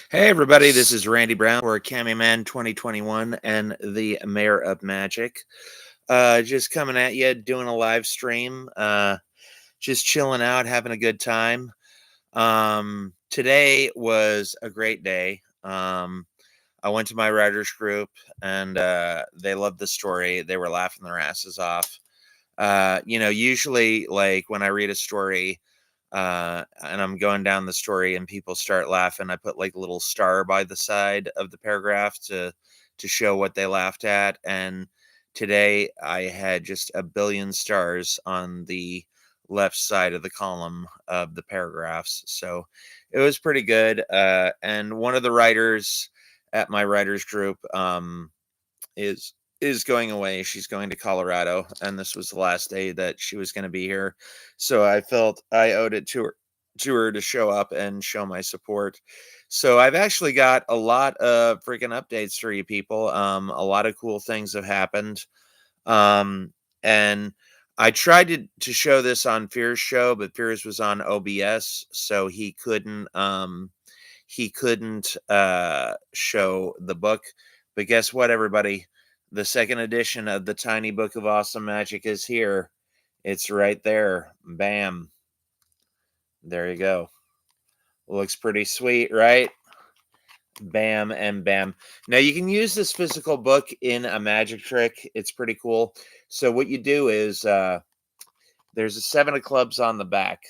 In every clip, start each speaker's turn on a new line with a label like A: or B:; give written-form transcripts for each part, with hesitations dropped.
A: Hey everybody, this is Randy Brown for Cami Man 2021 and the Mayor of Magic. Just coming at you, doing a live stream. Just chilling out, having a good time. Today was a great day. I went to my writers group and they loved the story. They were laughing their asses off. Usually, like when I read a story, and I'm going down the story and people start laughing, I put like a little star by the side of the paragraph to show what they laughed at. And today I had just a billion stars on the left side of the column of the paragraphs. So it was pretty good. And one of the writers at my writers group is is going away. She's going to Colorado, and this was the last day that she was going to be here. So I felt I owed it to her to show up and show my support. So I've actually got a lot of freaking updates for you people. A lot of cool things have happened. And I tried to show this on Fear's show, but Fear's was on OBS, so he couldn't show the book. But guess what, everybody? The second edition of the Tiny Book of Awesome Magic is here. It's right there. Bam. There you go. Looks pretty sweet, right? Bam and bam. Now you can use this physical book in a magic trick. It's pretty cool. So what you do is there's a 7 of clubs on the back,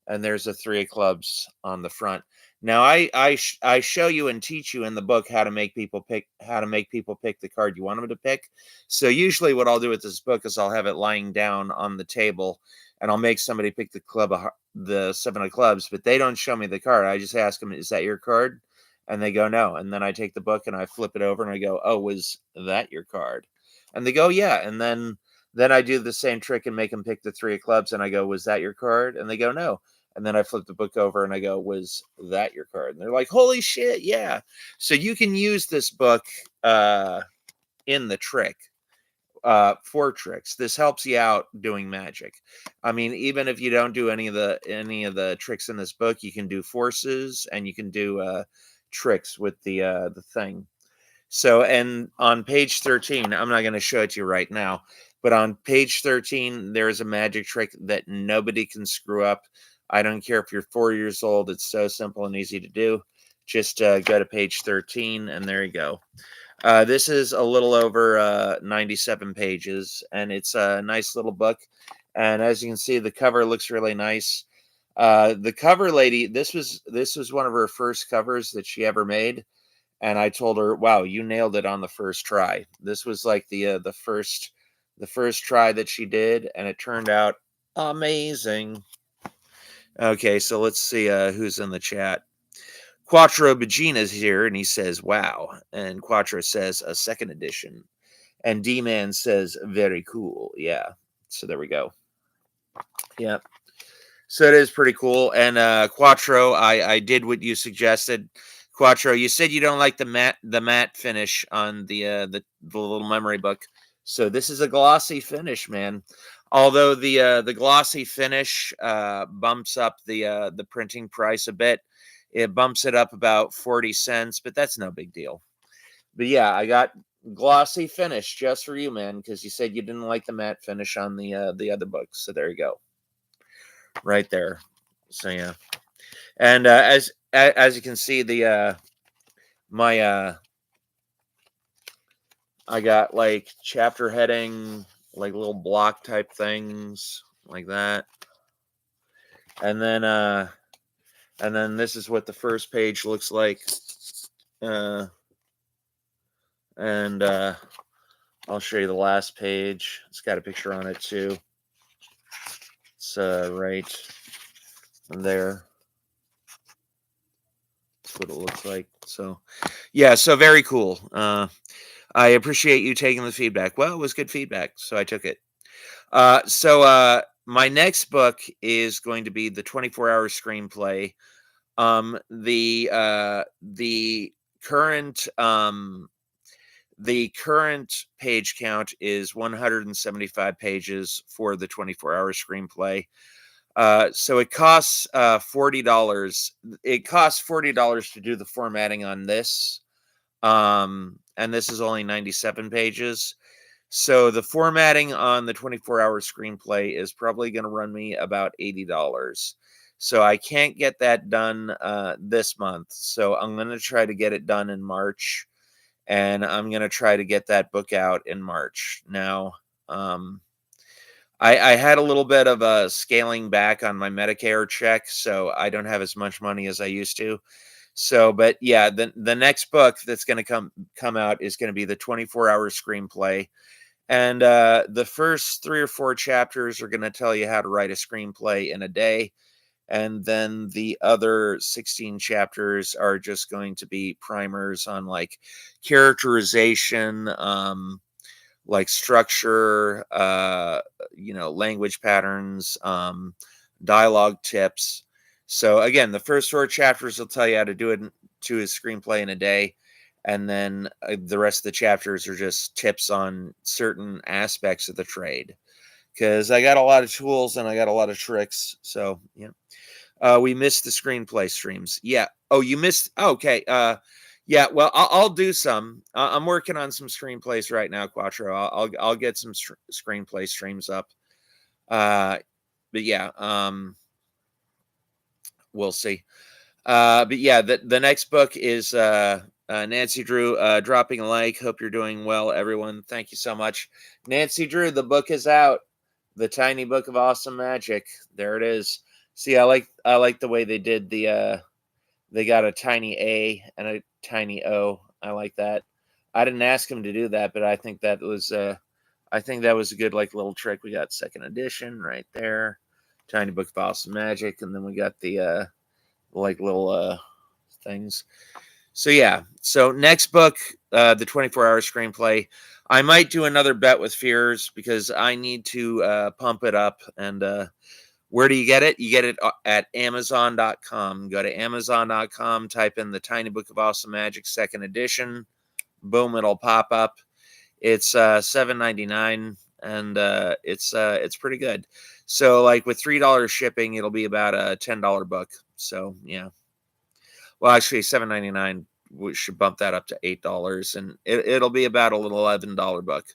A: and there's a 3 of clubs on the front. Now I show you and teach you in the book how to make people pick the card you want them to pick. So usually what I'll do with this book is I'll have it lying down on the table, and I'll make somebody pick the 7 of clubs, but they don't show me the card. I just ask them, "Is that your card?" And they go, "No." And then I take the book and I flip it over and I go, "Oh, was that your card?" And they go, "Yeah." And then I do the same trick and make them pick the 3 of clubs, and I go, "Was that your card?" And they go, "No." And then I flip the book over and I go, "Was that your card?" And they're like, "Holy shit, yeah." So you can use this book in the trick for tricks. This helps you out doing magic. I mean, even if you don't do any of the tricks in this book, you can do forces and you can do tricks with the thing. So, and on page 13, I'm not going to show it to you right now, but on page 13, there is a magic trick that nobody can screw up. I don't care if you're 4 years old. It's so simple and easy to do. Just go to page 13, and there you go. This is a little over 97 pages, and it's a nice little book. And as you can see, the cover looks really nice. The cover lady, this was one of her first covers that she ever made, and I told her, "Wow, you nailed it on the first try." This was like the first try that she did, and it turned out amazing. Okay, so let's see who's in the chat. Quattro Bagina's here, and he says, "Wow," and Quattro says, "A second edition," and D Man says, "Very cool." Yeah, so there we go. Yeah. So it is pretty cool. And Quattro, I did what you suggested. Quattro, you said you don't like the matte finish on the little memory book. So this is a glossy finish, man. Although the glossy finish bumps up the printing price a bit. It bumps it up about 40 cents, but that's no big deal. But yeah, I got glossy finish just for you, man, because you said you didn't like the matte finish on the other books. So there you go, right there. So yeah. And as you can see, the my I got like chapter heading, like little block type things like that, and then this is what the first page looks like, uh, and I'll show you the last page. It's got a picture on it too. It's right there. That's what it looks like. So yeah, so very cool. I appreciate you taking the feedback. Well, it was good feedback, so I took it. So my next book is going to be the 24-hour screenplay. The current page count is 175 pages for the 24-hour screenplay. So it costs $40. It costs $40 to do the formatting on this. And this is only 97 pages. So the formatting on the 24-hour screenplay is probably going to run me about $80. So I can't get that done this month. So I'm going to try to get it done in March, and I'm going to try to get that book out in March. Now, I had a little bit of a scaling back on my Medicare check, so I don't have as much money as I used to. So, but yeah, the next book that's going to come out is going to be the 24-hour screenplay. And the first 3 or 4 chapters are going to tell you how to write a screenplay in a day. And then the other 16 chapters are just going to be primers on like characterization, like structure, language patterns, dialogue tips. So again, the first 4 chapters will tell you how to do it to a screenplay in a day. And then the rest of the chapters are just tips on certain aspects of the trade. Because I got a lot of tools and I got a lot of tricks. So, yeah. We missed the screenplay streams. Yeah. Oh, you missed. Okay. Yeah. Well, I'll do some. I'm working on some screenplays right now, Quattro. I'll get some screenplay streams up. But yeah. We'll see. But yeah, the next book is Nancy Drew, dropping a like. Hope you're doing well, everyone. Thank you so much. Nancy Drew, the book is out. The Tiny Book of Awesome Magic. There it is. See, I like the way they did the they got a tiny A and a tiny O. I like that. I didn't ask him to do that, but I think that was a good like little trick. We got second edition right there. Tiny Book of Awesome Magic, and then we got the like little things. So yeah. So next book, the 24-hour screenplay. I might do another bet with Fears because I need to pump it up. And where do you get it? You get it at Amazon.com. Go to Amazon.com, type in the Tiny Book of Awesome Magic second edition. Boom, it'll pop up. It's $7.99, and it's pretty good. So like with $3 shipping, it'll be about a $10 book. So yeah. Well, actually, $7.99. We should bump that up to $8, and it'll be about a little $11 book.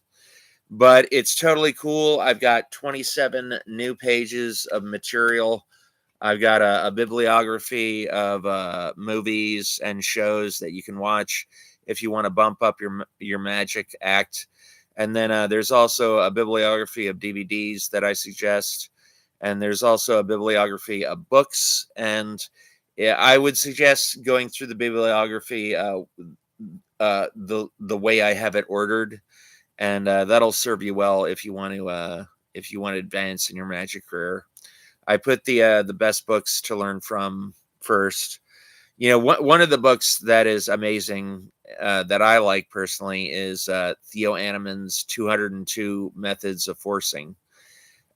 A: But it's totally cool. I've got 27 new pages of material. I've got a bibliography of movies and shows that you can watch if you want to bump up your magic act. And then there's also a bibliography of DVDs that I suggest. And there's also a bibliography of books. And yeah, I would suggest going through the bibliography the way I have it ordered, and that'll serve you well if you want to advance in your magic career. I put the best books to learn from first. You know, one of the books that is amazing that I like personally is Theo Animan's 202 Methods of Forcing.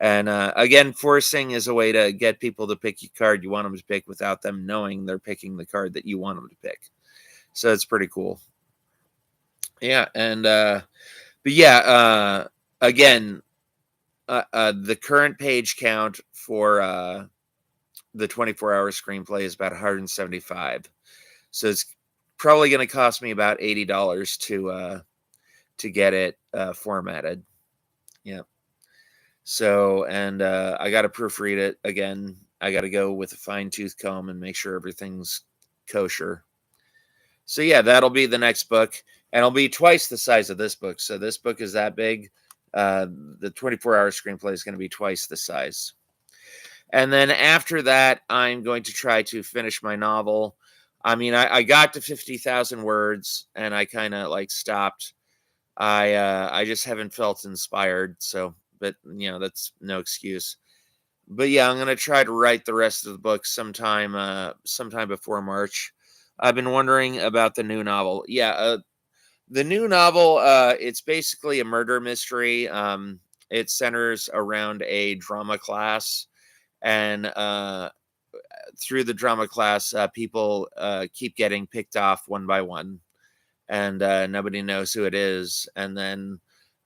A: And again, forcing is a way to get people to pick your card you want them to pick without them knowing they're picking the card that you want them to pick. So it's pretty cool. Yeah, and but yeah, again, the current page count for the 24-hour screenplay is about 175. So it's probably going to cost me about $80 to get it formatted. Yeah. So, and I got to proofread it again. I got to go with a fine tooth comb and make sure everything's kosher. So yeah, that'll be the next book, and it'll be twice the size of this book. So this book is that big. The 24-hour screenplay is going to be twice the size. And then after that, I'm going to try to finish my novel. I mean, I got to 50,000 words, and I kind of like stopped. I just haven't felt inspired. So, but that's no excuse. But yeah, I'm gonna try to write the rest of the book sometime before March. I've been wondering about the new novel. Yeah, the new novel. It's basically a murder mystery. It centers around a drama class, and through the drama class, people keep getting picked off one by one, and nobody knows who it is. And then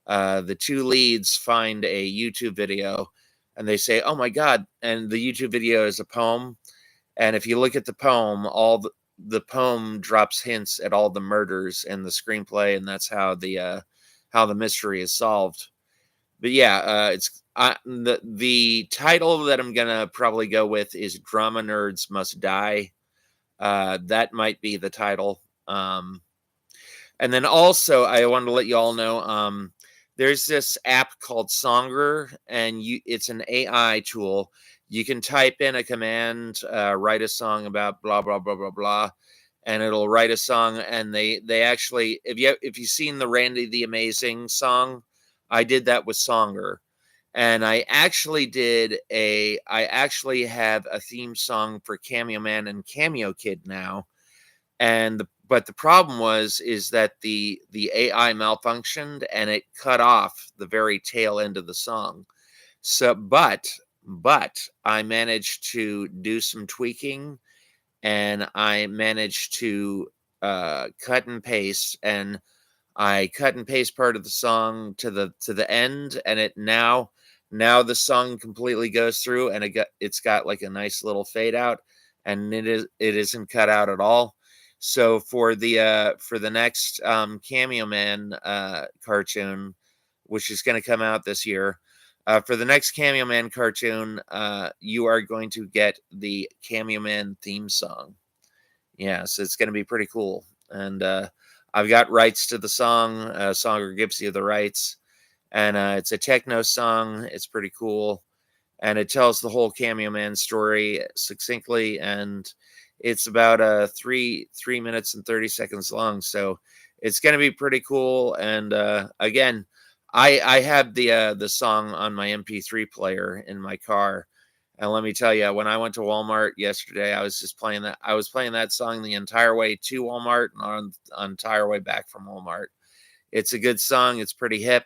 A: the two leads find a YouTube video and they say, "Oh my god!" And the YouTube video is a poem, and if you look at the poem, all the poem drops hints at all the murders in the screenplay, and that's how the mystery is solved. But yeah, it's the title that I'm gonna probably go with is "Drama Nerds Must Die." That might be the title. And then also, I wanted to let you all know, there's this app called Songer, and it's an AI tool. You can type in a command, write a song about blah blah blah blah blah, and it'll write a song. And they actually, if you've seen the Randy the Amazing song, I did that with Songer. And I actually have a theme song for Cameo Man and Cameo Kid now. But the problem is that the AI malfunctioned and it cut off the very tail end of the song. So but I managed to do some tweaking, and I managed to cut and paste, and I cut and paste part of the song to the end, and it now the song completely goes through, and it's got like a nice little fade out, and it isn't cut out at all. So for the next Cameo Man cartoon, which is going to come out this year, for the next Cameo Man cartoon, you are going to get the Cameo Man theme song. Yeah, so it's going to be pretty cool. And I've got rights to the song. Songer gives you the rights, and it's a techno song. It's pretty cool, and it tells the whole Cameo Man story succinctly, and it's about 3 minutes and 30 seconds long. So it's going to be pretty cool. And again, I have the song on my MP3 player in my car. And let me tell you, when I went to Walmart yesterday, I was just playing that. I was playing that song the entire way to Walmart and on entire way back from Walmart. It's a good song. It's pretty hip.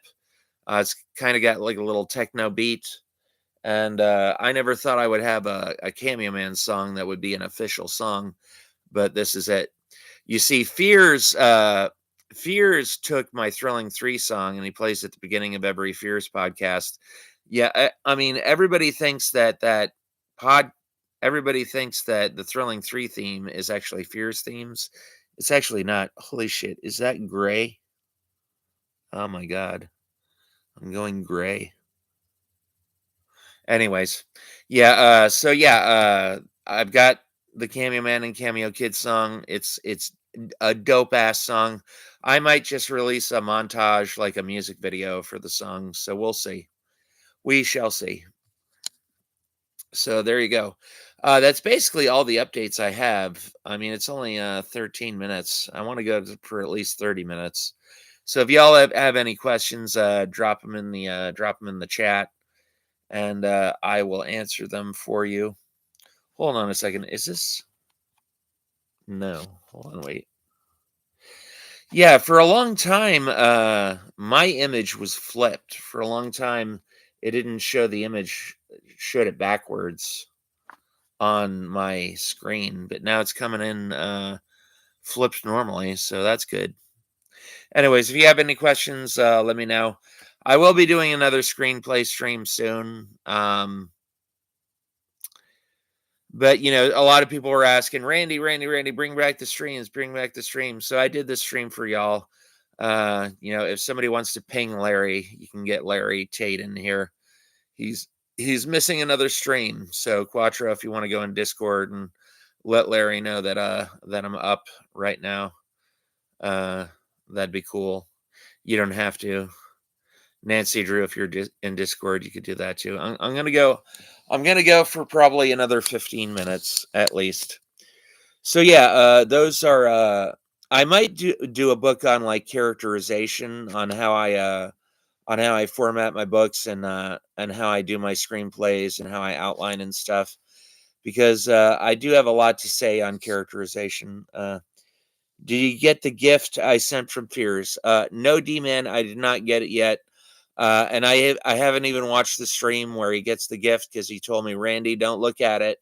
A: It's kind of got like a little techno beat. And I never thought I would have a Cameo Man song that would be an official song, but this is it. You see, Fears took my Thrilling 3 song, and he plays at the beginning of every Fears podcast. Yeah, I mean, pod everybody thinks that the Thrilling 3 theme is actually Fears themes. It's actually not. Holy shit, is that gray? Oh my god. I'm going gray. Anyways, yeah, so yeah, I've got the Cameo Man and Cameo Kid song. It's a dope ass song. I might just release a montage, like a music video for the song. So we'll see. We shall see. So there you go. That's basically all the updates I have. I mean, it's only 13 minutes. I want to go for at least 30 minutes. So if y'all have any questions, drop them in the chat, and I will answer them for you. Hold on a second. Is this? No. Hold on. Wait. Yeah, for a long time, my image was flipped. For a long time, it didn't show the image, it showed it backwards on my screen, but now it's coming in flipped normally, so that's good. Anyways, if you have any questions, let me know. I will be doing another screenplay stream soon. But a lot of people were asking, Randy, bring back the streams, bring back the streams. So I did this stream for y'all. If somebody wants to ping Larry, you can get Larry Tate in here. He's missing another stream. So Quattro, if you want to go in Discord and let Larry know that I'm up right now, that'd be cool. You don't have to. Nancy Drew, if you're in Discord, you could do that too. I'm gonna go for probably another 15 minutes at least. So yeah, those are. I might do a book on like characterization, on how I format my books, and how I do my screenplays and how I outline and stuff, because I do have a lot to say on characterization. Did you get the gift I sent from Fears? No, D-Man, I did not get it yet. And I haven't even watched the stream where he gets the gift, because he told me, Randy, don't look at it.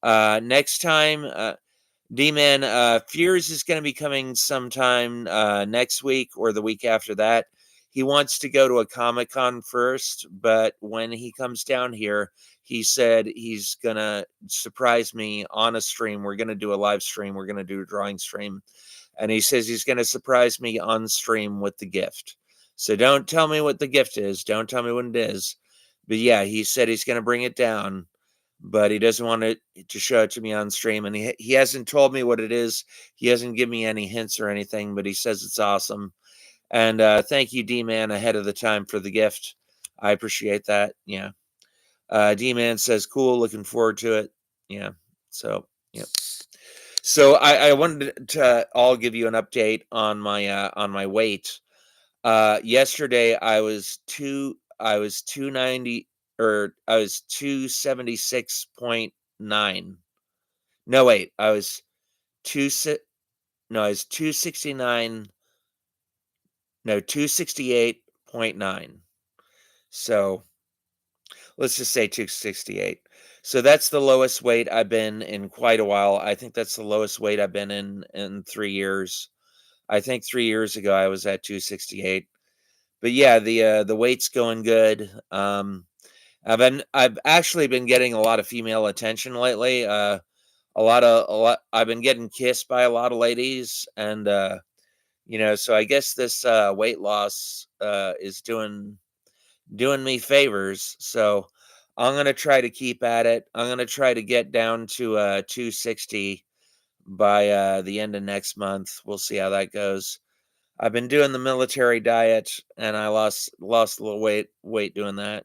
A: Next time, D-Man, Fears is going to be coming sometime next week or the week after that. he wants to go to a Comic-Con first, but when he comes down here, he said he's gonna surprise me on a stream. We're gonna do a live stream. We're gonna do a drawing stream. And he says he's gonna surprise me on stream with the gift. So don't tell me what the gift is. Don't tell me what it is. But yeah, he said he's gonna bring it down, but he doesn't want it to show it to me on stream. And he hasn't told me what it is. He hasn't given me any hints or anything, but he says it's awesome. And thank you, D-Man, ahead of the time for the gift. I appreciate that. Yeah. D-Man says, cool, looking forward to it. Yeah. So, yeah. So I wanted to all give you an update on my weight. Yesterday I was 290, or I was 276.9. No, wait, I was 269. No, 268.9. So let's just say 268. So that's the lowest weight I've been in quite a while. I think that's the lowest weight I've been in 3 years. I think 3 years ago I was at 268. But yeah, the weight's going good. I've actually been getting a lot of female attention lately. I've been getting kissed by a lot of ladies, and so I guess this weight loss is doing me favors. So I'm gonna try to keep at it. I'm gonna try to get down to 260 by the end of next month. We'll see how that goes. I've been doing the military diet, and I lost a little weight doing that.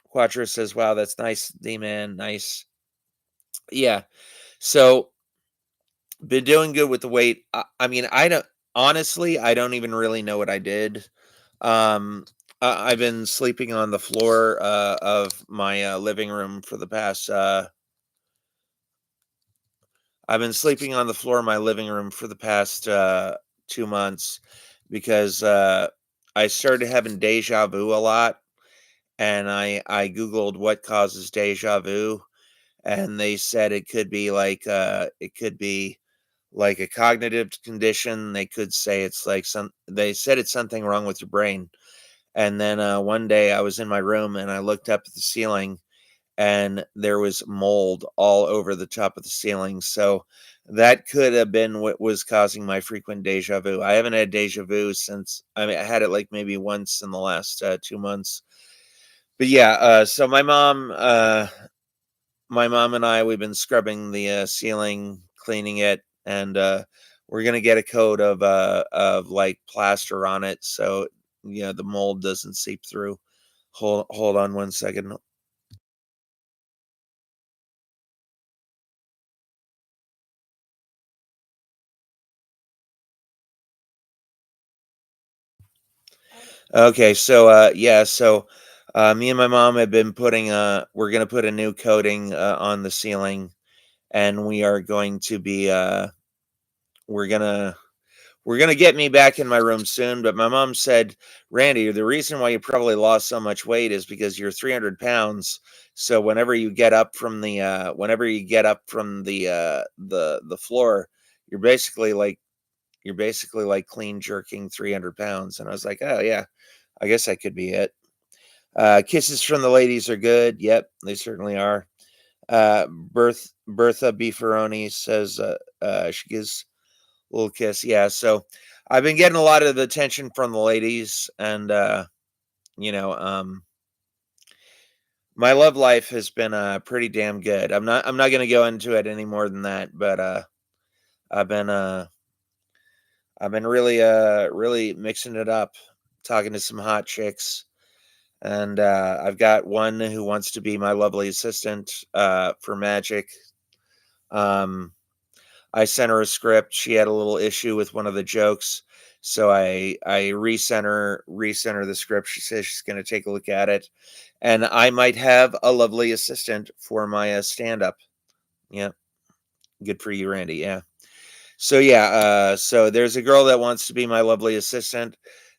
A: Quattro says, "Wow, that's nice, D-Man, nice." Yeah. So been doing good with the weight. I mean, I don't honestly, I don't even really know what I did. I've been sleeping on the floor of my living room for the past. I've been sleeping on the floor of my living room for the past 2 months because I started having deja vu a lot, and I googled what causes deja vu, and they said it could be like a cognitive condition. They could say it's like they said it's something wrong with your brain. And then one day I was in my room and I looked up at the ceiling, and there was mold all over the top of the ceiling. So that could have been what was causing my frequent deja vu. I haven't had deja vu since, I mean, I had it like maybe once in the last 2 months. But yeah, so my mom and I, we've been scrubbing the ceiling, cleaning it, and we're gonna get a coat of like plaster on it, so the mold doesn't seep through. Hold on one second. Okay, so yeah, so me and my mom have been putting we're gonna put a new coating on the ceiling, and we are going to be we're gonna We're gonna get me back in my room soon, but my mom said, "Randy, the reason why you probably lost so much weight is because you're 300 pounds. So whenever you get up from the floor, you're basically like clean jerking 300 pounds." And I was like, "Oh yeah, I guess that could be it." Kisses from the ladies are good. Yep, they certainly are. Bertha Beefaroni says she gives little kiss. Yeah. So I've been getting a lot of the attention from the ladies, and you know, um, my love life has been pretty damn good. I'm not gonna go into it any more than that, but I've been uh I've been really mixing it up, talking to some hot chicks. And I've got one who wants to be my lovely assistant for magic. Um, I sent her a script. She had a little issue with one of the jokes, so I resent her the script. She says she's going to take a look at it, and I might have a lovely assistant for my stand up. Yeah, good for you, Randy. Yeah. So yeah, so there's a girl that wants to be my lovely assistant.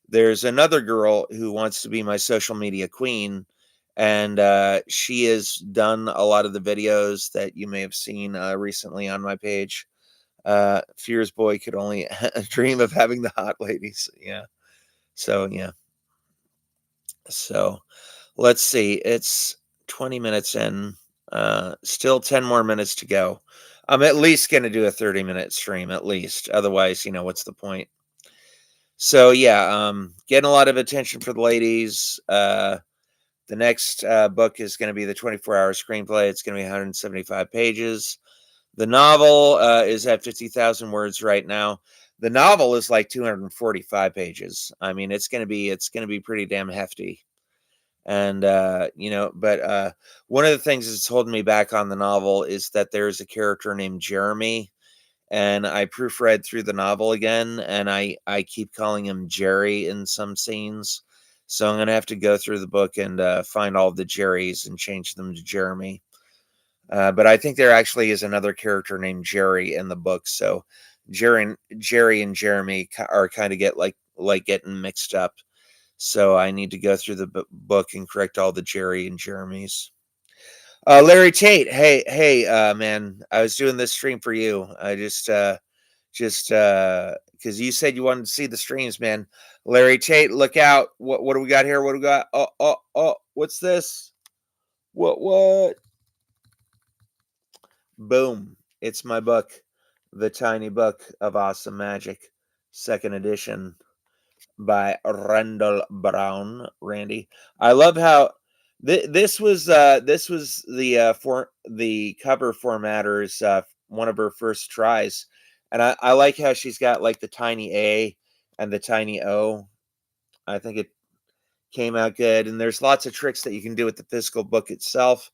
A: There's another girl who wants to be my social media queen, and she has done a lot of the videos that you may have seen recently on my page. Fears boy could only dream of having the hot ladies. Yeah. So yeah. So let's see. It's 20 minutes in. Still 10 more minutes to go. I'm at least going to do a 30-minute stream at least. Otherwise, what's the point? So yeah, getting a lot of attention for the ladies. The next book is going to be the 24-hour screenplay. It's going to be 175 pages. The novel is at 50,000 words right now. The novel is like 245 pages. I mean, it's going to be pretty damn hefty. And but one of the things that's holding me back on the novel is that there's a character named Jeremy, and I proofread through the novel again, and I keep calling him Jerry in some scenes. So I'm gonna have to go through the book and find all the Jerrys and change them to Jeremy. But I think there actually is another character named Jerry in the book. So Jerry and Jeremy are kind of like getting mixed up. So I need to go through the book and correct all the Jerry and Jeremys. Larry Tate, hey, man, I was doing this stream for you. I just because you said you wanted to see the streams, man. Larry Tate, look out! What do we got here? What do we got? Oh! What's this? What? Boom! It's my book, The Tiny Book of Awesome Magic, second edition by Randall Brown. Randy, I love how this was for the cover formatter's one of her first tries, and I like how she's got like the tiny A and the tiny O. I think it came out good, and there's lots of tricks that you can do with the physical book itself.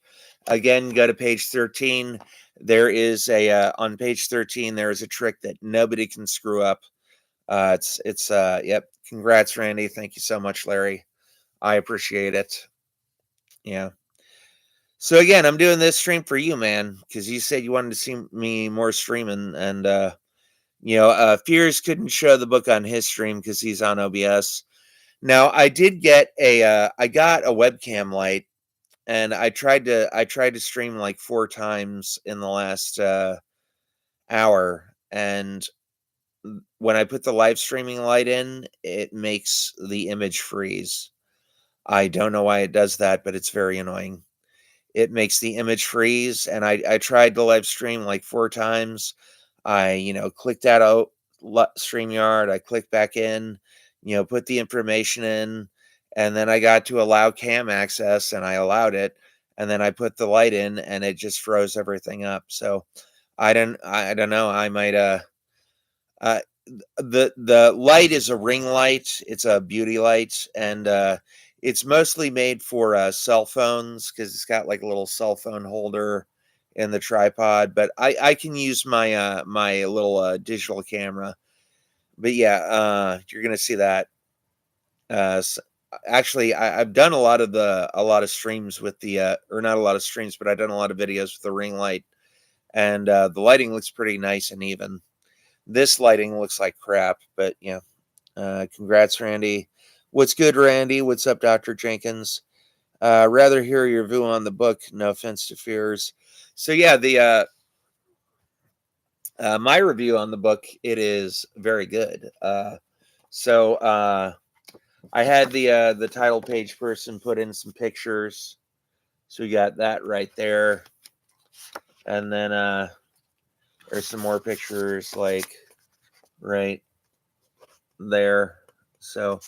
A: Again, go to page 13. There is a on page 13 there is a trick that nobody can screw up. It's yep. Congrats, Randy. Thank you so much, Larry. I appreciate it. Yeah. So again, I'm doing this stream for you, man, because you said you wanted to see me more streaming, and Fears couldn't show the book on his stream because he's on OBS. Now I did get I got a webcam light, and I tried to stream like 4 times in the last hour, and when I put the live streaming light in, it makes the image freeze. I don't know why it does that, but it's very annoying. It makes the image freeze, and I tried to live stream like 4 times. I clicked out of StreamYard. I clicked back in, put the information in, and then I got to allow cam access, and I allowed it, and then I put the light in, and it just froze everything up. So I don't know. I might uh the light is a ring light. It's a beauty light, and it's mostly made for cell phones because it's got like a little cell phone holder in the tripod. But I can use my little digital camera. But yeah, you're gonna see that. Actually, I've done a lot of streams with the or not a lot of streams, but I've done a lot of videos with the ring light, and the lighting looks pretty nice and even. This lighting looks like crap, but yeah. Congrats, Randy. What's good, Randy? What's up, Dr. Jenkins? Rather hear your view on the book. No offense to Fears. So yeah, the my review on the book, it is very good. So I had the title page person put in some pictures, so we got that right there, and then there's some more pictures like right there. So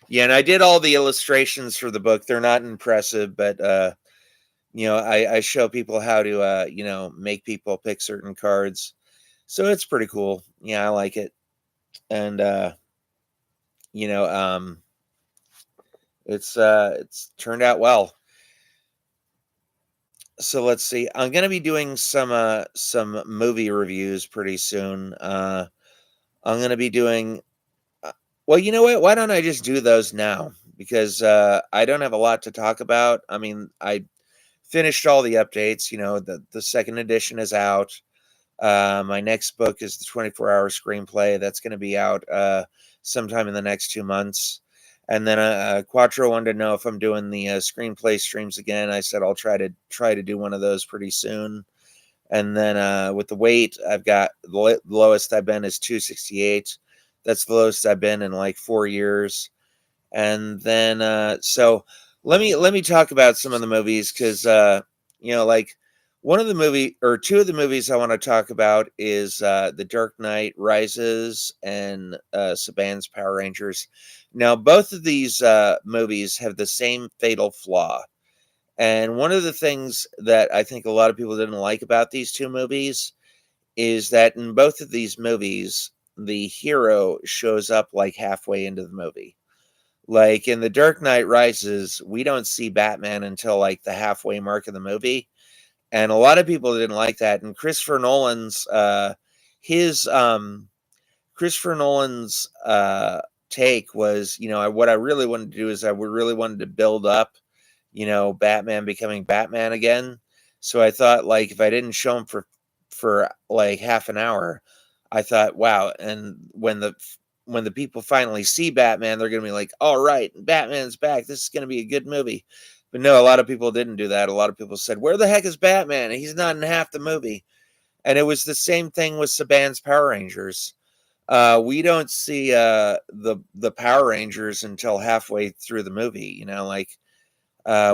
A: yeah, and I did all the illustrations for the book. They're not impressive, but I show people how to make people pick certain cards. So it's pretty cool. Yeah, I like it. And you know, it's turned out well. So let's see. I'm gonna be doing some movie reviews pretty soon. I'm gonna be doing well, you know what? Why don't I just do those now? Because I don't have a lot to talk about. I mean, I finished all the updates. The second edition is out. My next book is the 24-hour screenplay. That's going to be out sometime in the next 2 months. And then Quattro wanted to know if I'm doing the screenplay streams again. I said I'll try to do one of those pretty soon. And then with the weight, I've got the lowest I've been is 268. That's the lowest I've been in like 4 years. And then so let me talk about some of the movies, because like one of the movie or two of the movies I want to talk about is The Dark Knight Rises and Saban's Power Rangers. Now both of these movies have the same fatal flaw. And one of the things that I think a lot of people didn't like about these two movies is that in both of these movies, the hero shows up like halfway into the movie. Like in The Dark Knight Rises, we don't see Batman until like the halfway mark of the movie. And a lot of people didn't like that. And his Christopher Nolan's take was, what I really wanted to do is I would really wanted to build up, Batman becoming Batman again. So I thought, like, if I didn't show him for like half an hour, I thought, wow. And when the people finally see Batman, they're gonna be like, all right, Batman's back. This is gonna be a good movie. But no, a lot of people didn't do that. A lot of people said, where the heck is Batman? He's not in half the movie. And it was the same thing with Saban's Power Rangers. We don't see the Power Rangers until halfway through the movie. Like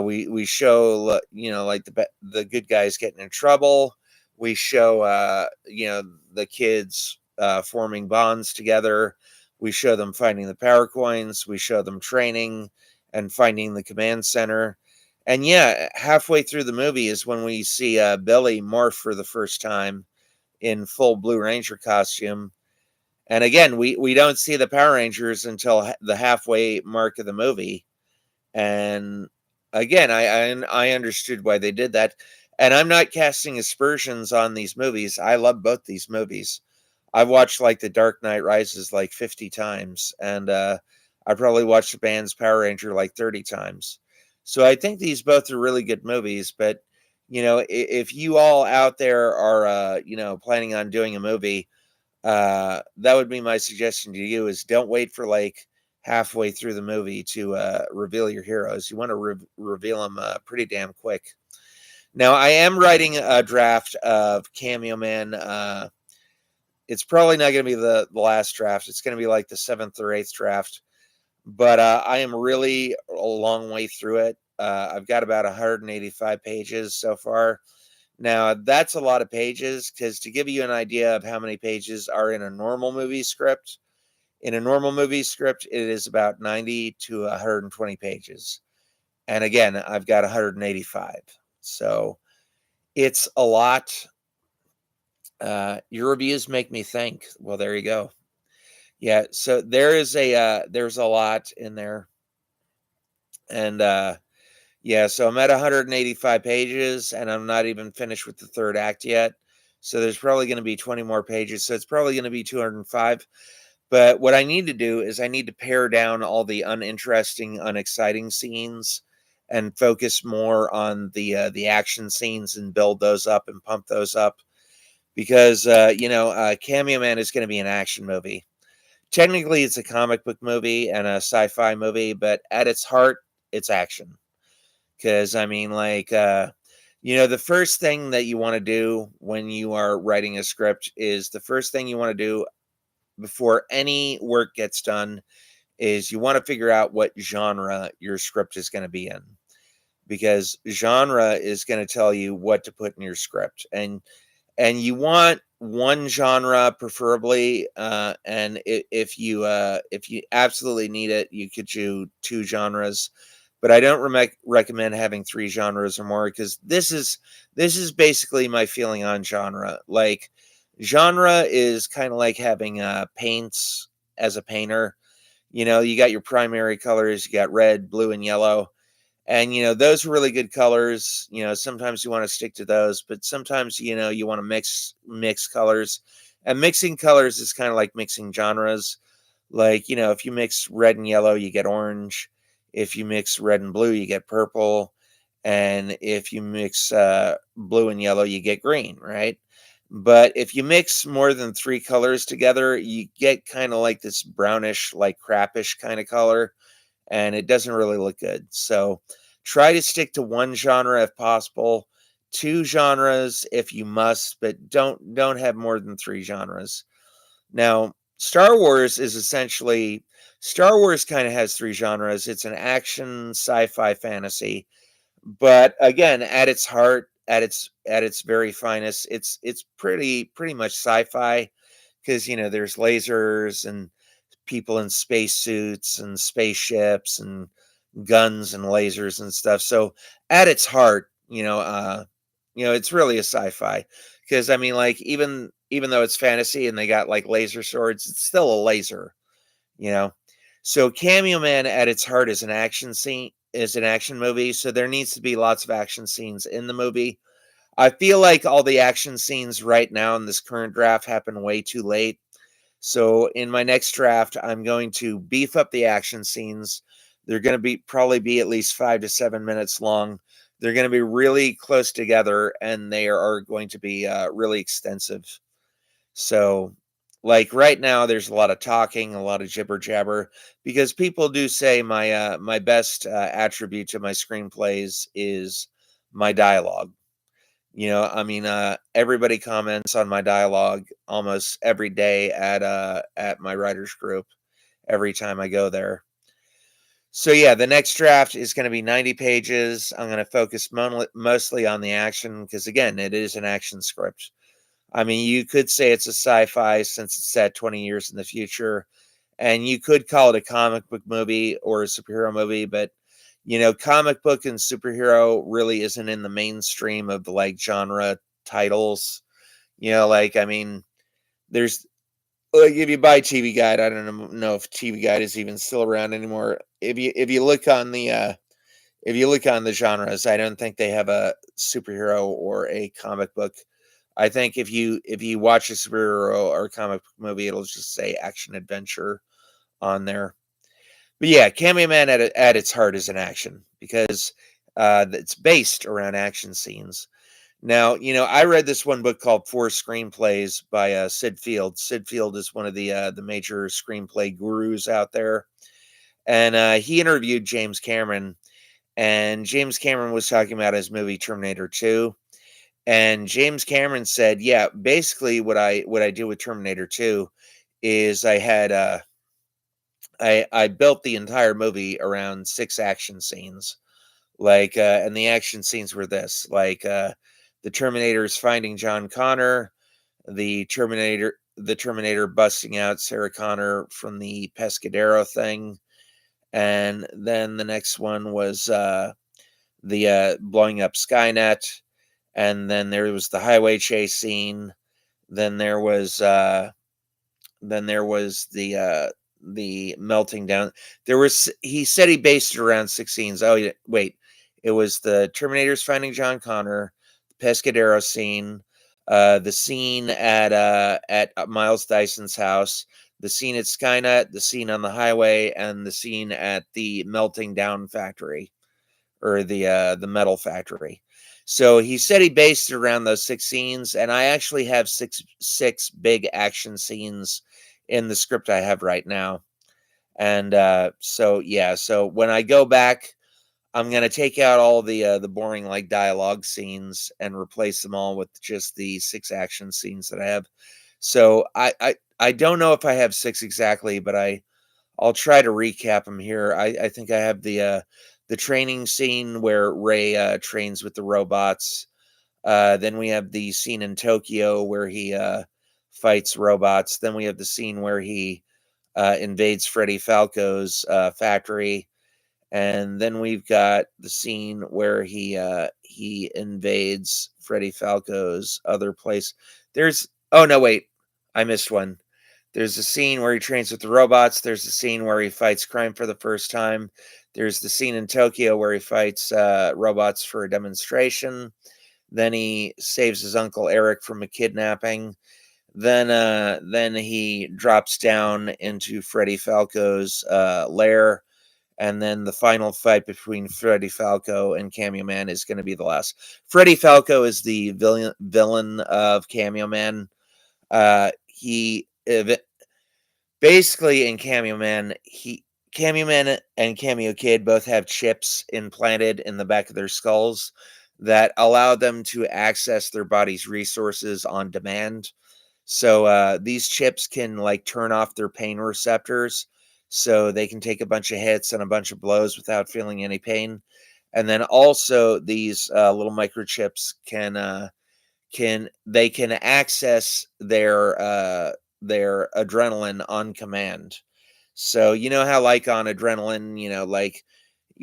A: we show like the good guys getting in trouble. We show the kids forming bonds together. We show them finding the power coins. We show them training and finding the command center. And yeah, halfway through the movie is when we see Billy morph for the first time in full Blue Ranger costume. And again, we don't see the Power Rangers until the halfway mark of the movie. And again, I understood why they did that. And I'm not casting aspersions on these movies. I love both these movies. I've watched like The Dark Knight Rises like 50 times, and I probably watched Saban's Power Ranger like 30 times. So I think these both are really good movies. But if you all out there are planning on doing a movie, that would be my suggestion to you: is don't wait for like halfway through the movie to reveal your heroes. You want to reveal them pretty damn quick. Now, I am writing a draft of Cameo Man. It's probably not going to be the last draft. It's going to be like the 7th or 8th draft. But I am really a long way through it. I've got about 185 pages so far. Now, that's a lot of pages, because to give you an idea of how many pages are in a normal movie script, it is about 90 to 120 pages. And again, I've got 185. So it's a lot. Your reviews make me think. Well, there you go. Yeah, so there's a lot in there. And yeah, so I'm at 185 pages, and I'm not even finished with the third act yet. So there's probably going to be 20 more pages. So it's probably going to be 205. But what I need to do is I need to pare down all the uninteresting, unexciting scenes and focus more on the action scenes and build those up and pump those up. Because Cameo Man is going to be an action movie. Technically, it's a comic book movie and a sci-fi movie, but at its heart, it's action. Because I mean, like, the first thing that you want to do when you are writing a script is the first thing you want to do before any work gets done is you want to figure out what genre your script is going to be in, because genre is going to tell you what to put in your script. And you want one genre preferably, and if you absolutely need it, you could do 2 genres. But I don't recommend having 3 genres or more, because this is basically my feeling on genre. Like, genre is kind of like having paints as a painter. You got your primary colors. You got red, blue, and yellow. And, those are really good colors. Sometimes you want to stick to those, but sometimes, you want to mix colors. And mixing colors is kind of like mixing genres. Like, if you mix red and yellow, you get orange. If you mix red and blue, you get purple. And if you mix blue and yellow, you get green, right? But if you mix more than 3 colors together, you get kind of like this brownish, like crappish kind of color. And it doesn't really look good. So try to stick to 1 genre if possible, 2 genres if you must, but don't have more than 3 genres. Now, Star Wars is essentially Star Wars kind of has three genres. It's an action, sci-fi, fantasy. But again, at its heart, at its very finest, it's pretty much sci-fi because there's lasers and people in spacesuits and spaceships and guns and lasers and stuff. So at its heart, it's really a sci-fi because I mean, like even though it's fantasy and they got like laser swords, it's still a laser, you know. So Cameo Man at its heart is an action movie. So there needs to be lots of action scenes in the movie. I feel like all the action scenes right now in this current draft happen way too late. So in my next draft, I'm going to beef up the action scenes. They're going to probably be at least 5 to 7 minutes long. They're going to be really close together, and they are going to be really extensive. So, like right now, there's a lot of talking, a lot of jibber jabber, because people do say my best attribute to my screenplays is my dialogue. I mean, everybody comments on my dialogue almost every day at my writers group every time I go there. So yeah, the next draft is going to be 90 pages. I'm going to focus mostly on the action because again, it is an action script. I mean, you could say it's a sci-fi since it's set 20 years in the future, and you could call it a comic book movie or a superhero movie, but comic book and superhero really isn't in the mainstream of the like genre titles. Like I mean, there's like if you buy TV Guide, I don't know if TV Guide is even still around anymore. If you look on the genres, I don't think they have a superhero or a comic book. I think if you watch a superhero or comic book movie, it'll just say action adventure on there. But yeah, Cameo Man at its heart is an action because it's based around action scenes. Now, I read this one book called Four Screenplays by Sid Field. Sid Field is one of the major screenplay gurus out there, and he interviewed James Cameron, and James Cameron was talking about his movie Terminator 2, and James Cameron said, "Yeah, basically what I do with Terminator 2 is I built the entire movie around 6 action scenes. Like, and the action scenes were this, like, the Terminator's finding John Connor, the Terminator busting out Sarah Connor from the Pescadero thing, and then the next one was, the blowing up Skynet, and then there was the highway chase scene, then there was, the melting down. He said he based it around 6 scenes. Oh, yeah, wait. It was the Terminator's finding John Connor, the Pescadero scene, the scene at Miles Dyson's house, the scene at Skynet, the scene on the highway, and the scene at the melting down factory or the metal factory. So he said he based it around those 6 scenes, and I actually have six big action scenes in the script I have right now. And so yeah, so when I go back, I'm gonna take out all the boring like dialogue scenes and replace them all with just the 6 action scenes that I have. So I don't know if I have 6 exactly, but I'll try to recap them here. I think I have the training scene where Ray trains with the robots. Then we have the scene in Tokyo where he fights robots. Then we have the scene where he invades Freddy Falco's factory, and then we've got the scene where he invades Freddy Falco's other place. Oh no, wait, I missed one. There's a scene where he trains with the robots. There's a scene where he fights crime for the first time. There's the scene in Tokyo where he fights robots for a demonstration. Then he saves his uncle Eric from a kidnapping. Then he drops down into Freddy Falco's lair, and then the final fight between Freddy Falco and Cameo Man is going to be the last. Freddy Falco is the villain of Cameo Man. He basically in Cameo Man and Cameo Kid both have chips implanted in the back of their skulls that allow them to access their body's resources on demand. So these chips can like turn off their pain receptors. so they can take a bunch of hits and a bunch of blows without feeling any pain. And then also these little microchips can access their adrenaline on command. So you know how like on adrenaline, like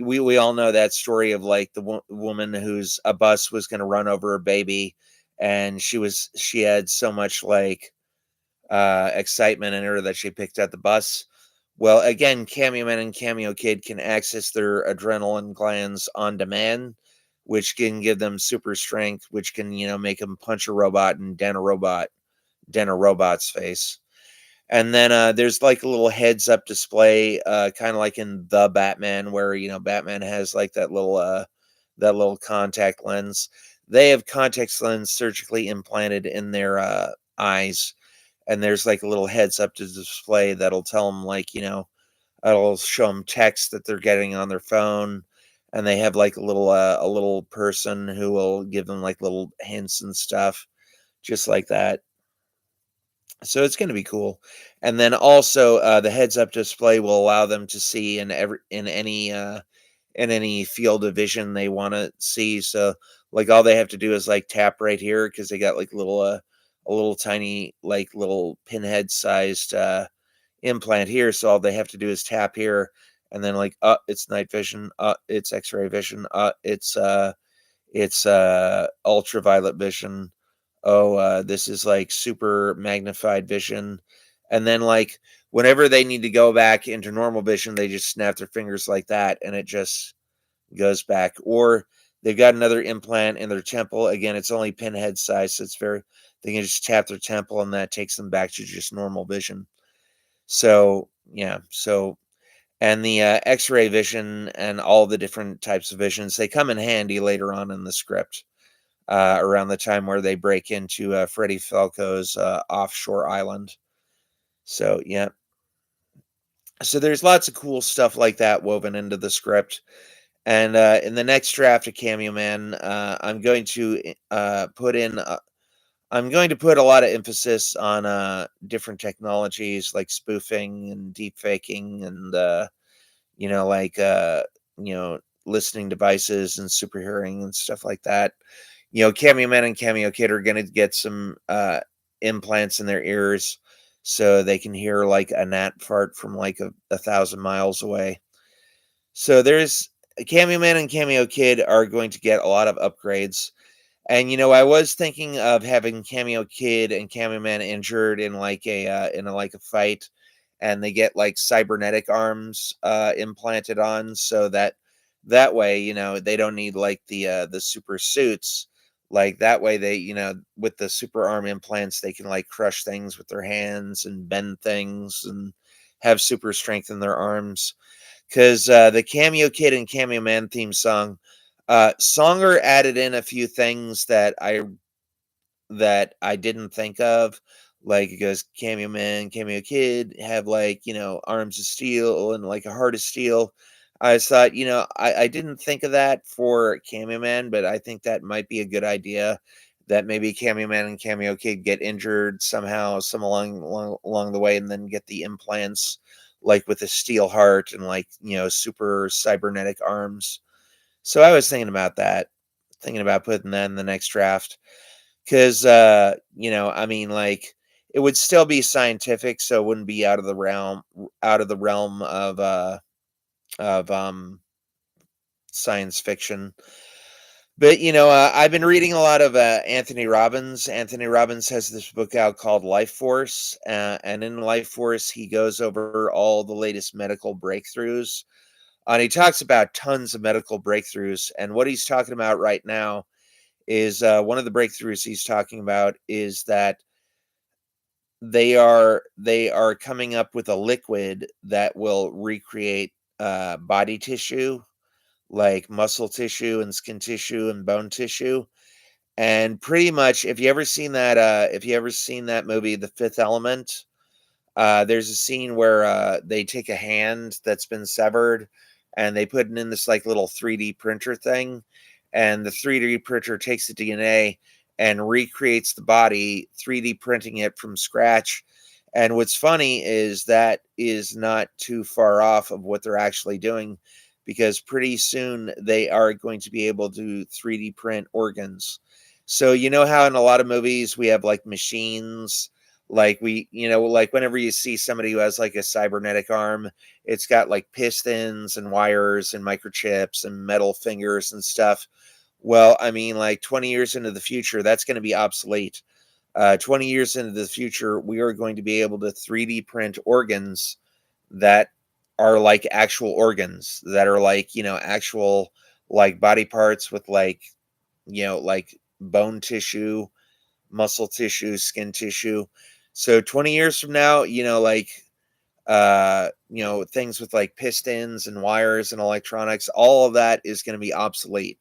A: we all know that story of like the woman whose a bus was going to run over her baby, and she had so much like excitement in her that she picked up the bus. Well, again, Cameo Man and Cameo Kid can access their adrenaline glands on demand, which can give them super strength, which can, make them punch a robot and dent a robot's face. And then there's like a little heads up display, kind of like in the Batman, where Batman has like that little contact lens. They have contact lens surgically implanted in their eyes, and there's like a little heads up to display that'll tell them like it'll show them text that they're getting on their phone, and they have like a little person who will give them like little hints and stuff, just like that. So it's going to be cool. And then also the heads up display will allow them to see in any field of vision they want to see. So like all they have to do is like tap right here, because they got like a little tiny like little pinhead sized implant here. So all they have to do is tap here, and then like it's night vision, it's x-ray vision, it's ultraviolet vision. Oh, this is like super magnified vision. And then like whenever they need to go back into normal vision, they just snap their fingers like that, and it just goes back. Or they've got another implant in their temple. Again, it's only pinhead size, so they can just tap their temple, and that takes them back to just normal vision. So yeah, and the X-ray vision and all the different types of visions, they come in handy later on in the script, around the time where they break into Freddie Falco's offshore island. So yeah, so there's lots of cool stuff like that woven into the script. And in the next draft of Cameo Man, I'm going to put a lot of emphasis on different technologies like spoofing and deep faking, and like listening devices and super hearing and stuff like that. Cameo Man and Cameo Kid are going to get some implants in their ears, so they can hear like a gnat fart from like 1,000 miles away. So there's Cameo Man and Cameo Kid are going to get a lot of upgrades. And I was thinking of having Cameo Kid and Cameo Man injured in like a fight, and they get like cybernetic arms implanted on, so that way they don't need like the super suits. Like that way they with the super arm implants they can like crush things with their hands and bend things and have super strength in their arms. Because the Cameo Kid and Cameo Man theme song, Songer added in a few things that I didn't think of. Like it goes, Cameo Man, Cameo Kid have like arms of steel and like a heart of steel. I thought, I didn't think of that for Cameo Man, but I think that might be a good idea. That maybe Cameo Man and Cameo Kid get injured somehow, along the way, and then get the implants like with a steel heart and like super cybernetic arms. So I was thinking about that, thinking about putting that in the next draft, because I mean, like it would still be scientific, so it wouldn't be out of the realm of science fiction. But I've been reading a lot of Anthony Robbins. Anthony Robbins has this book out called Life Force, and in Life Force, he goes over all the latest medical breakthroughs. And he talks about tons of medical breakthroughs. And what he's talking about right now is one of the breakthroughs he's talking about is that they are coming up with a liquid that will recreate body tissue, like muscle tissue and skin tissue and bone tissue. And pretty much, if you ever seen that movie, The Fifth Element, there's a scene where they take a hand that's been severed, and they put it in this like little 3D printer thing, and the 3D printer takes the DNA and recreates the body, 3D printing it from scratch. And what's funny is that is not too far off of what they're actually doing, because pretty soon they are going to be able to 3D print organs. So, you know how in a lot of movies we have like machines, like like whenever you see somebody who has like a cybernetic arm, it's got like pistons and wires and microchips and metal fingers and stuff. Well, I mean, like 20 years into the future, that's going to be obsolete. 20 years into the future, we are going to be able to 3D print organs that are like actual organs, that are like, actual like body parts with like, like bone tissue, muscle tissue, skin tissue. So 20 years from now, things with like pistons and wires and electronics, all of that is going to be obsolete.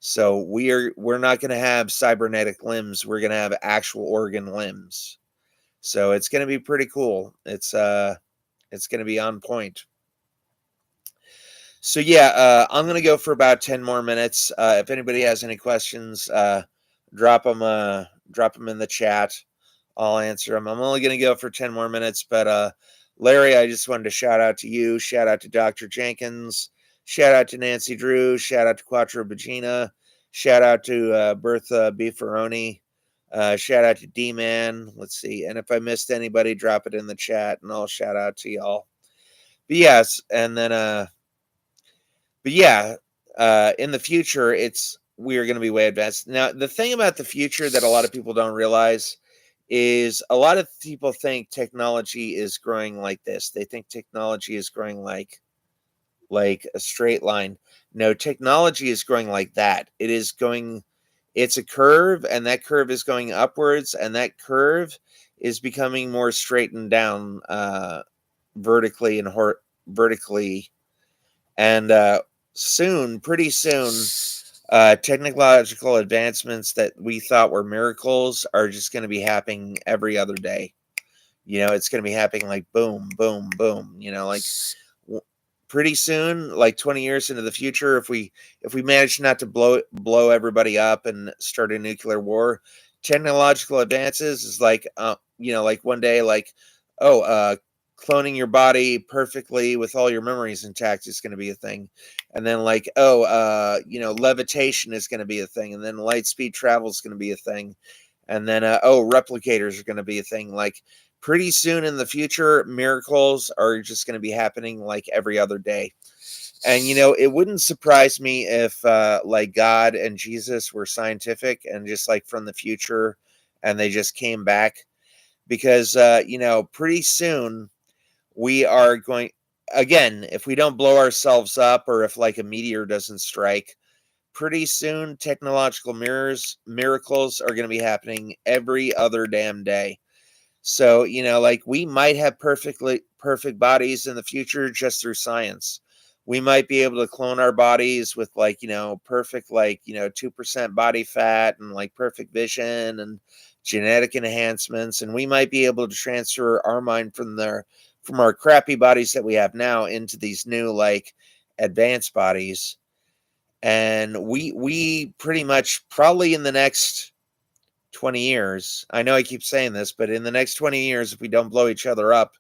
A: So we're not going to have cybernetic limbs. We're going to have actual organ limbs. So it's going to be pretty cool. It's going to be on point. So yeah, I'm going to go for about 10 more minutes. If anybody has any questions, drop them in the chat. I'll answer them. I'm only going to go for 10 more minutes, but Larry, I just wanted to shout out to you, shout out to Dr. Jenkins, shout out to Nancy Drew, shout out to Quattro Bagina, shout out to Bertha Beefaroni, shout out to D-Man. Let's see. And if I missed anybody, drop it in the chat and I'll shout out to y'all. But yes, and then but yeah, in the future, we're going to be way advanced. Now, the thing about the future that a lot of people don't realize is a lot of people think technology is growing like this. They think technology is growing like a straight line. No, technology is growing like that. It's a curve, and that curve is going upwards, and that curve is becoming more straightened down vertically and vertically. And pretty soon, technological advancements that we thought were miracles are just going to be happening every other day. It's going to be happening like boom, boom, boom. Pretty soon, like 20 years into the future, if we manage not to blow everybody up and start a nuclear war, technological advances is like like one day, like, cloning your body perfectly with all your memories intact is going to be a thing. And then like, levitation is going to be a thing. And then light speed travel is going to be a thing. And then, replicators are going to be a thing. Like pretty soon in the future, miracles are just going to be happening like every other day. And, it wouldn't surprise me if like God and Jesus were scientific and just like from the future and they just came back, because, pretty soon we are going, again, if we don't blow ourselves up or if like a meteor doesn't strike, pretty soon technological miracles are going to be happening every other damn day. So, like we might have perfect bodies in the future just through science. We might be able to clone our bodies with like, perfect, like, 2% body fat and like perfect vision and genetic enhancements. And we might be able to transfer our mind from our crappy bodies that we have now into these new like advanced bodies. And we pretty much probably in the next 20 years, I know I keep saying this, but in the next 20 years, if we don't blow each other up,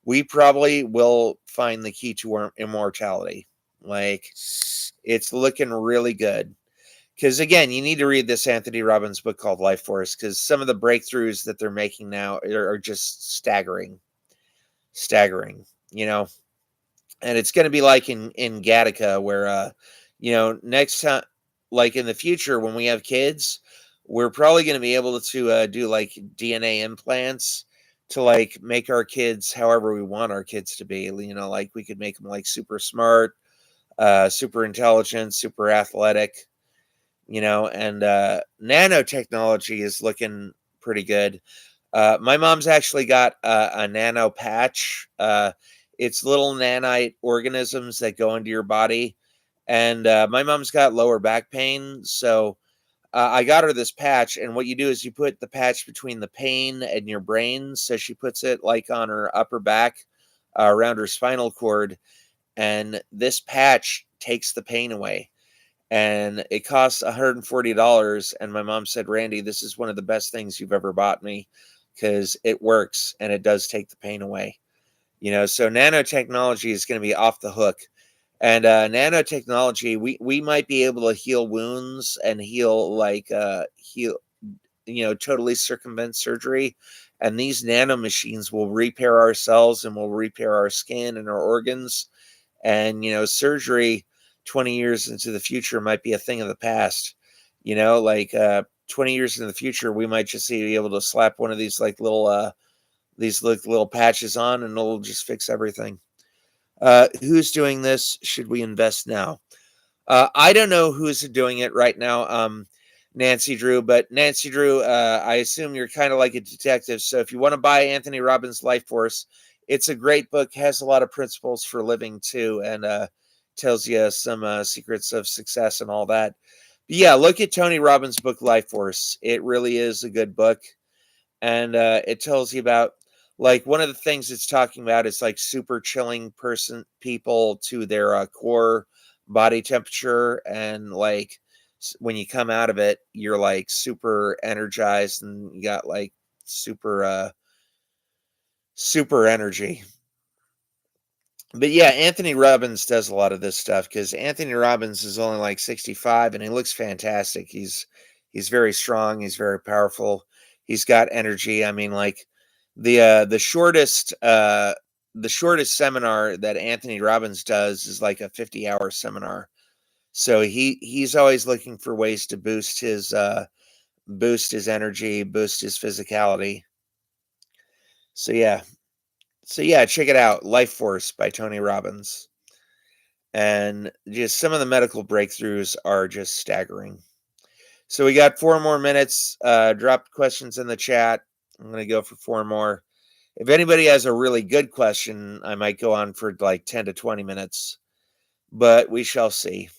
A: we probably will find the key to our immortality. Like it's looking really good. Because again, you need to read this Anthony Robbins book called Life Force, because some of the breakthroughs that they're making now are just staggering. And it's going to be like in Gattaca, where next time, like in the future when we have kids, we're probably going to be able to do like DNA implants to like make our kids however we want our kids to be. Like we could make them like super smart, super intelligent, super athletic, and nanotechnology is looking pretty good. My mom's actually got a nano patch. It's little nanite organisms that go into your body. And my mom's got lower back pain. So I got her this patch. And what you do is you put the patch between the pain and your brain. So she puts it like on her upper back, around her spinal cord. And this patch takes the pain away. And it costs $140. And my mom said, Randy, this is one of the best things you've ever bought me, because it works and it does take the pain away. So nanotechnology is going to be off the hook. And nanotechnology, we might be able to heal wounds and totally circumvent surgery. And these nano machines will repair our cells and will repair our skin and our organs. And surgery 20 years into the future might be a thing of the past. 20 years in the future, we might just be able to slap one of these little patches on, and it'll just fix everything. Who's doing this? Should we invest now? I don't know who's doing it right now, Nancy Drew, but Nancy Drew, I assume you're kind of like a detective. So if you want to buy Anthony Robbins' Life Force, it's a great book, has a lot of principles for living too, and tells you some secrets of success and all that. But yeah, look at Tony Robbins' book, Life Force. It really is a good book. And it tells you about, like, one of the things it's talking about is like super chilling people to their core body temperature, and like when you come out of it, you're like super energized and you got like super energy. But yeah, Anthony Robbins does a lot of this stuff because Anthony Robbins is only like 65 and he looks fantastic. He's very strong. He's very powerful. He's got energy. I mean, like the shortest seminar that Anthony Robbins does is like a 50-hour seminar. So he's always looking for ways to boost his energy, boost his physicality. So yeah. Check it out. Life Force by Tony Robbins. And just some of the medical breakthroughs are just staggering. So we got 4 more minutes. Drop questions in the chat. I'm going to go for 4 more. If anybody has a really good question, I might go on for like 10 to 20 minutes, but we shall see.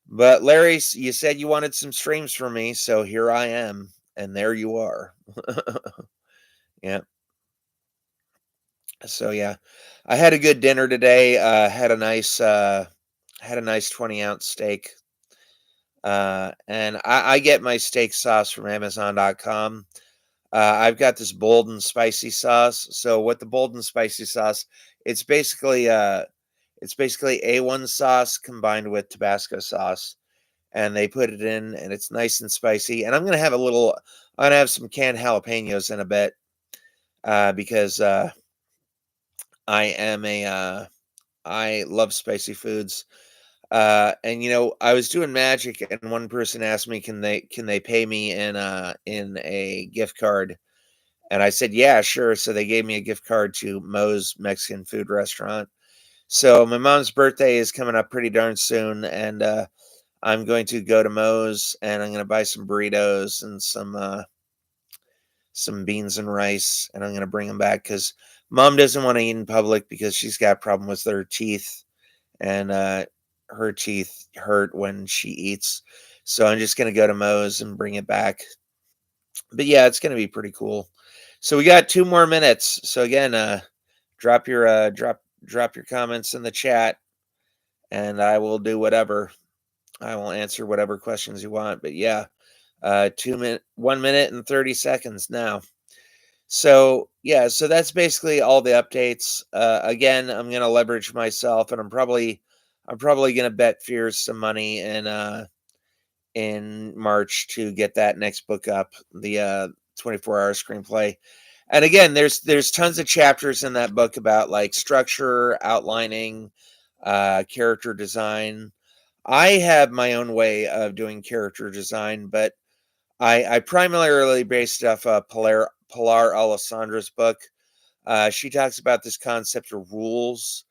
A: But Larry, you said you wanted some streams from me, so here I am, and there you are. Yeah. So yeah, I had a good dinner today. Had a nice 20-ounce steak. And I get my steak sauce from Amazon.com. I've got this bold and spicy sauce. So what the bold and spicy sauce, it's basically A1 sauce combined with Tabasco sauce, and they put it in, and it's nice and spicy. And I'm gonna have some canned jalapenos in a bit, because I love spicy foods. And I was doing magic, and one person asked me, can they pay me in a gift card? And I said, yeah, sure. So they gave me a gift card to Moe's Mexican food restaurant. So my mom's birthday is coming up pretty darn soon, and I'm going to go to Moe's, and I'm going to buy some burritos and some beans and rice, and I'm going to bring them back because Mom doesn't want to eat in public because she's got a problem with her teeth, and her teeth hurt when she eats. So I'm just going to go to Moe's and bring it back. But yeah, it's going to be pretty cool. So we got 2 more minutes. So again, drop your comments in the chat, and I will do whatever. I will answer whatever questions you want. But yeah, 1 minute and 30 seconds now. So yeah, so that's basically all the updates. Again, I'm gonna leverage myself, and I'm probably gonna bet Fears some money in March to get that next book up, the 24-hour screenplay. And again, there's tons of chapters in that book about like structure, outlining, character design. I have my own way of doing character design, but I primarily based off Pilar Alessandra's book. She talks about this concept of rules.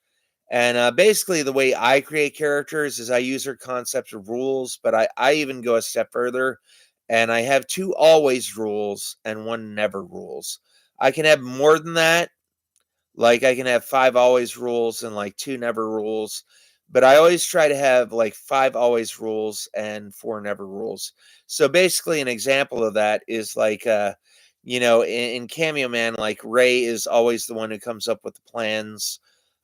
A: And basically, the way I create characters is I use her concept of rules, but I even go a step further, and I have 2 always rules and 1 never rules. I can have more than that. Like, I can have 5 always rules and like 2 never rules, but I always try to have like 5 always rules and 4 never rules. So basically, an example of that is like, in Cameo Man, like Ray is always the one who comes up with the plans.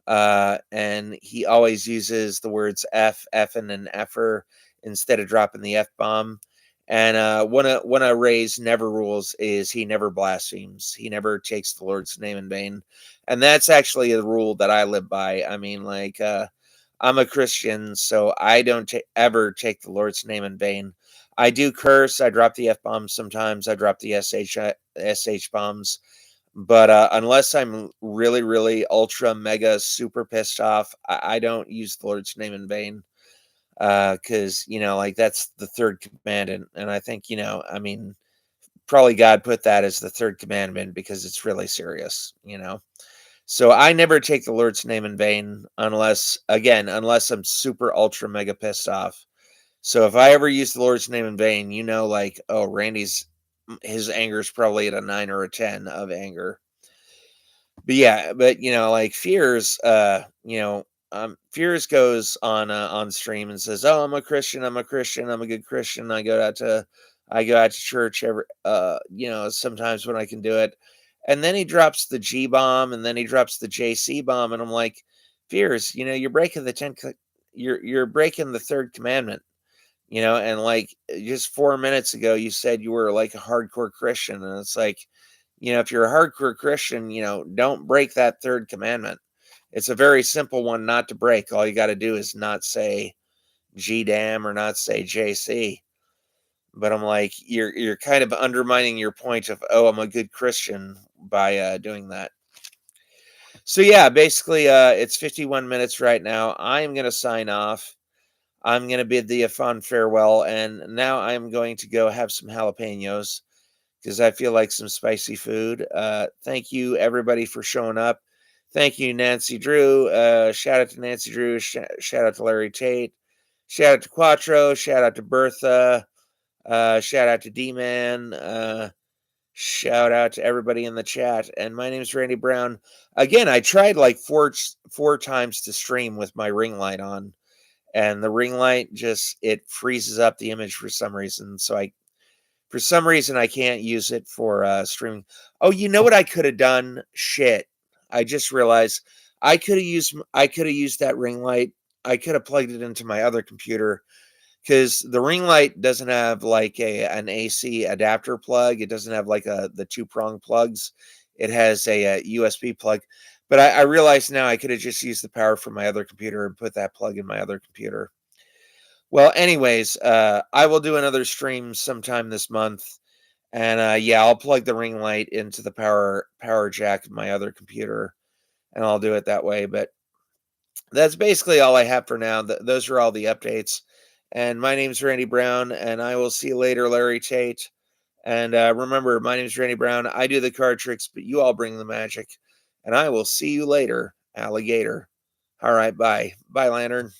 A: And he always uses the words F, and an F'er instead of dropping the F bomb. And one of Ray's never rules is he never blasphemes. He never takes the Lord's name in vain. And that's actually a rule that I live by. I mean, like, I'm a Christian, so I don't ever take the Lord's name in vain. I do curse. I drop the F bombs sometimes. I drop the SH bombs. But unless I'm really, really ultra mega super pissed off, I don't use the Lord's name in vain. Because like that's the third commandment, and I think I mean, probably God put that as the third commandment because it's really serious. So I never take the Lord's name in vain unless I'm super ultra mega pissed off. So if I ever use the Lord's name in vain, like, oh, Randy's his anger is probably at a 9 or a 10 of anger. But yeah, but like Fears goes on stream and says, "Oh, I'm a Christian. I'm a Christian. I'm a good Christian. I go out to church every sometimes when I can do it." And then he drops the G bomb, and then he drops the JC bomb, and I'm like, Fears, you're breaking you're breaking the third commandment. And like just 4 minutes ago, you said you were like a hardcore Christian, and it's like, if you're a hardcore Christian, don't break that third commandment. It's a very simple one not to break. All you got to do is not say G damn or not say JC. But I'm like, you're kind of undermining your point of, oh, I'm a good Christian by doing that. So yeah, basically, it's 51 minutes right now. I'm gonna sign off. I'm gonna bid thee a fond farewell, and now I'm going to go have some jalapenos because I feel like some spicy food. Thank you, everybody, for showing up. Thank you, Nancy Drew. Shout out to Nancy Drew. Shout out to Larry Tate. Shout out to Quattro. Shout out to Bertha. Shout out to D-Man. Shout out to everybody in the chat. And my name is Randy Brown. Again, I tried like four times to stream with my ring light on, and the ring light it freezes up the image for some reason. So for some reason, I can't use it for streaming. Oh, you know what I could have done? Shit. I just realized I could have used that ring light. I could have plugged it into my other computer because the ring light doesn't have like an AC adapter plug. It doesn't have like the two-prong plugs. It has a USB plug. But I realize now I could have just used the power from my other computer and put that plug in my other computer. Well, anyways, I will do another stream sometime this month, and yeah, I'll plug the ring light into the power jack of my other computer, and I'll do it that way. But that's basically all I have for now. Those are all the updates. And my name is Randy Brown, and I will see you later, Larry Tate. And remember, my name is Randy Brown. I do the card tricks, but you all bring the magic. And I will see you later, alligator. All right, bye. Bye, Lantern.